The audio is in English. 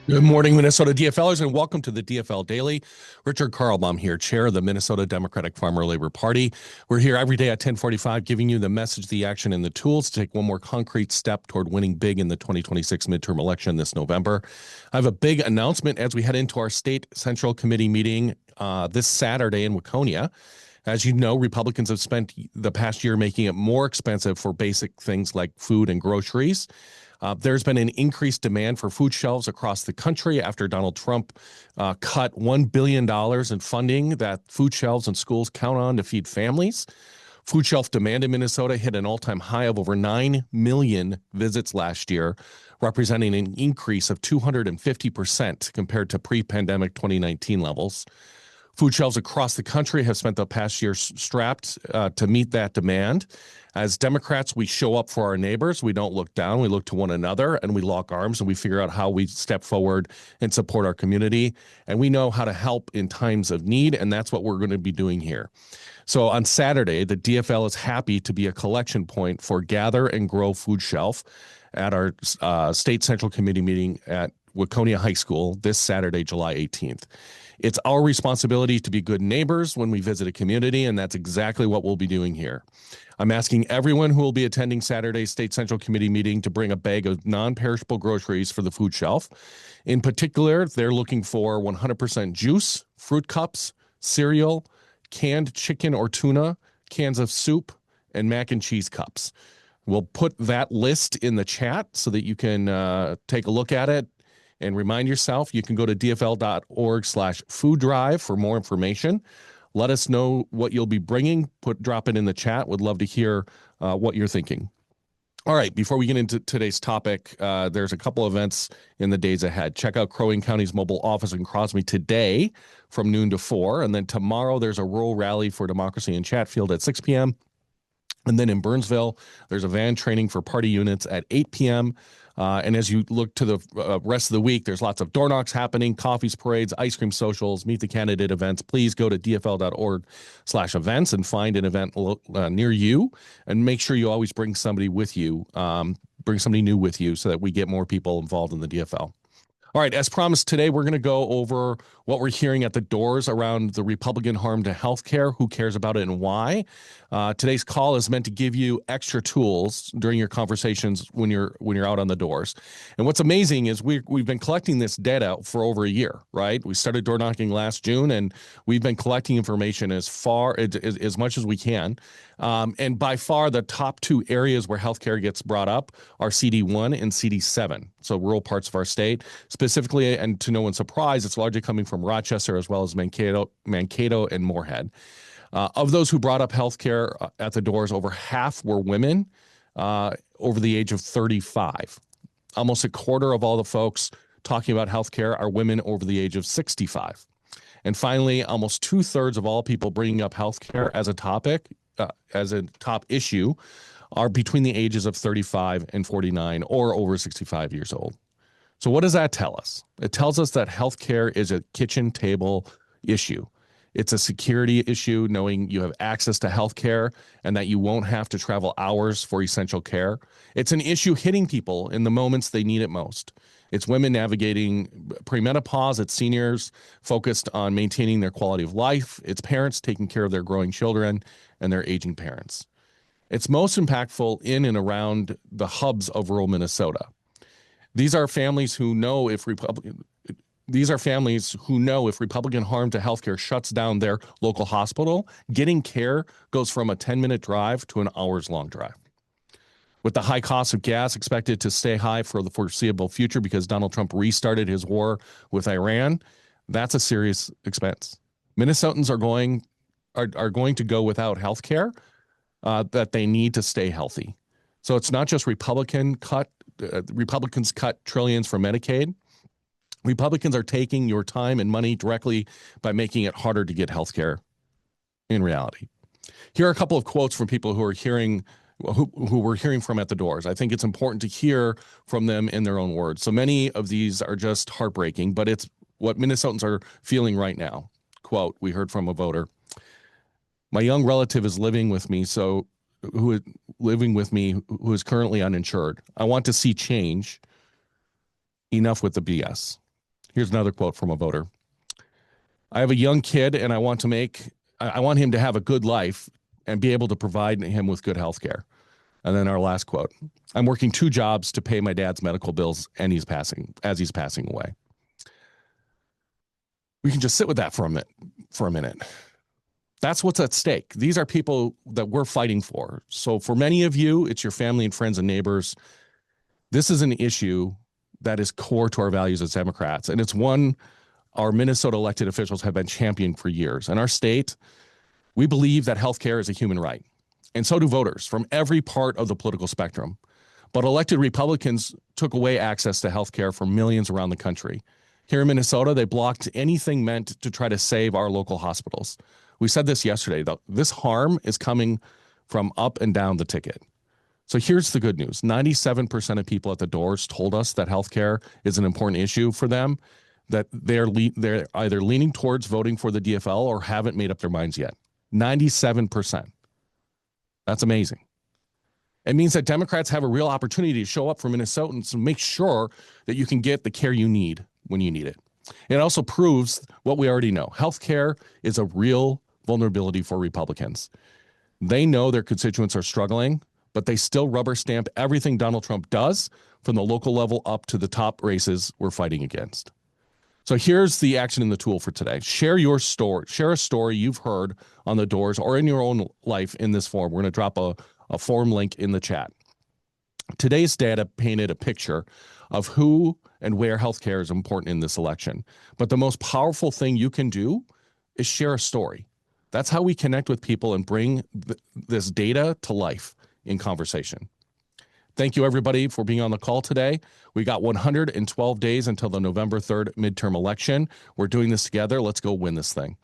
Good morning, Minnesota DFLers, and welcome to the DFL Daily. Richard Karlbaum here, chair of the Minnesota Democratic Farmer Labor Party. We're here every day at 10:45, giving you the message, the action, and the tools to take one more concrete step toward winning big in the 2026 midterm election this November. I have a big announcement as we head into our state central committee meeting this Saturday in Waconia. As you know, Republicans have spent the past year making it more expensive for basic things like food and groceries. There's been an increased demand for food shelves across the country after Donald Trump cut $1 billion in funding that food shelves and schools count on to feed families. Food shelf demand in Minnesota hit an all-time high of over 9 million visits last year, representing an increase of 250% compared to pre-pandemic 2019 levels. Food shelves across the country have spent the past year strapped to meet that demand. As Democrats, we show up for our neighbors. We don't look down. We look to one another, and we lock arms, and we figure out how we step forward and support our community. And we know how to help in times of need, and that's what we're going to be doing here. So on Saturday, the DFL is happy to be a collection point for Gather and Grow Food Shelf at our State Central Committee meeting at Waconia High School this Saturday, July 18th. It's our responsibility to be good neighbors when we visit a community, and that's exactly what we'll be doing here. I'm asking everyone who will be attending Saturday's State Central Committee meeting to bring a bag of non-perishable groceries for the food shelf. In particular, they're looking for 100% juice, fruit cups, cereal, canned chicken or tuna, cans of soup, and mac and cheese cups. We'll put that list in the chat so that you can take a look at it. And remind yourself, you can go to dfl.org/food drive for more information. Let us know what you'll be bringing. Drop it in the chat. Would love to hear what you're thinking. All right, before we get into today's topic, there's a couple events in the days ahead. Check out Crow Wing County's mobile office in Crosby today from noon to 4. And then tomorrow, there's a rural rally for democracy in Chatfield at 6 p.m. And then in Burnsville, there's a van training for party units at 8 p.m. And as you look to the rest of the week, there's lots of door knocks happening, coffees, parades, ice cream socials, meet the candidate events. Please go to dfl.org/events and find an event near you, and make sure you always bring somebody with you, bring somebody new with you so that we get more people involved in the DFL. All right, as promised, today we're going to go over what we're hearing at the doors around the Republican harm to healthcare, who cares about it and why. Today's call is meant to give you extra tools during your conversations when you're out on the doors. And what's amazing is we've been collecting this data for over a year, right? We started door knocking last June, and we've been collecting information as much as we can. And by far, the top two areas where healthcare gets brought up are CD1 and CD7, so rural parts of our state. Specifically, and to no one's surprise, it's largely coming from Rochester as well as Mankato and Moorhead. Of those who brought up healthcare at the doors, over half were women over the age of 35. Almost a quarter of all the folks talking about healthcare are women over the age of 65. And finally, almost 2/3 of all people bringing up healthcare as a topic, as a top issue, are between the ages of 35 and 49 or over 65 years old. So what does that tell us? It tells us that healthcare is a kitchen table issue. It's a security issue, knowing you have access to healthcare and that you won't have to travel hours for essential care. It's an issue hitting people in the moments they need it most. It's women navigating premenopause. It's seniors focused on maintaining their quality of life. It's parents taking care of their growing children and their aging parents. It's most impactful in and around the hubs of rural Minnesota. These are families who know if Republican harm to healthcare shuts down their local hospital, getting care goes from a 10-minute drive to an hours-long drive. With the high cost of gas expected to stay high for the foreseeable future because Donald Trump restarted his war with Iran, that's a serious expense. Minnesotans are going to go without health care that they need to stay healthy. So it's not just Republicans cut trillions from Medicaid. Republicans are taking your time and money directly by making it harder to get health care in reality. Here are a couple of quotes from people who we're hearing from at the doors. I think it's important to hear from them in their own words. So many of these are just heartbreaking, but it's what Minnesotans are feeling right now. Quote, we heard from a voter: "My young relative is living with me, who is currently uninsured. I want to see change. Enough with the BS." Here's another quote from a voter. I have a young kid and I want him to have a good life and be able to provide him with good health care. And then our last quote, I'm working 2 jobs to pay my dad's medical bills and he's passing away. We can just sit with that for a minute. That's what's at stake. These are people that we're fighting for. So for many of you, it's your family and friends and neighbors. This is an issue that is core to our values as Democrats. And it's one our Minnesota elected officials have been championing for years. In our state, we believe that healthcare is a human right. And so do voters from every part of the political spectrum. But elected Republicans took away access to healthcare for millions around the country. Here in Minnesota, they blocked anything meant to try to save our local hospitals. We said this yesterday, though. This harm is coming from up and down the ticket. So here's the good news. 97% of people at the doors told us that healthcare is an important issue for them, that they're either leaning towards voting for the DFL or haven't made up their minds yet. 97%. That's amazing. It means that Democrats have a real opportunity to show up for Minnesotans and make sure that you can get the care you need when you need it. It also proves what we already know. Healthcare is a real vulnerability for Republicans. They know their constituents are struggling, but they still rubber stamp everything Donald Trump does from the local level up to the top races we're fighting against. So here's the action in the tool for today. Share your story. Share a story you've heard on the doors or in your own life in this form. We're going to drop a form link in the chat. Today's data painted a picture of who and where healthcare is important in this election. But the most powerful thing you can do is share a story. That's how we connect with people and bring this data to life in conversation. Thank you, everybody, for being on the call today. We got 112 days until the November 3rd midterm election. We're doing this together. Let's go win this thing.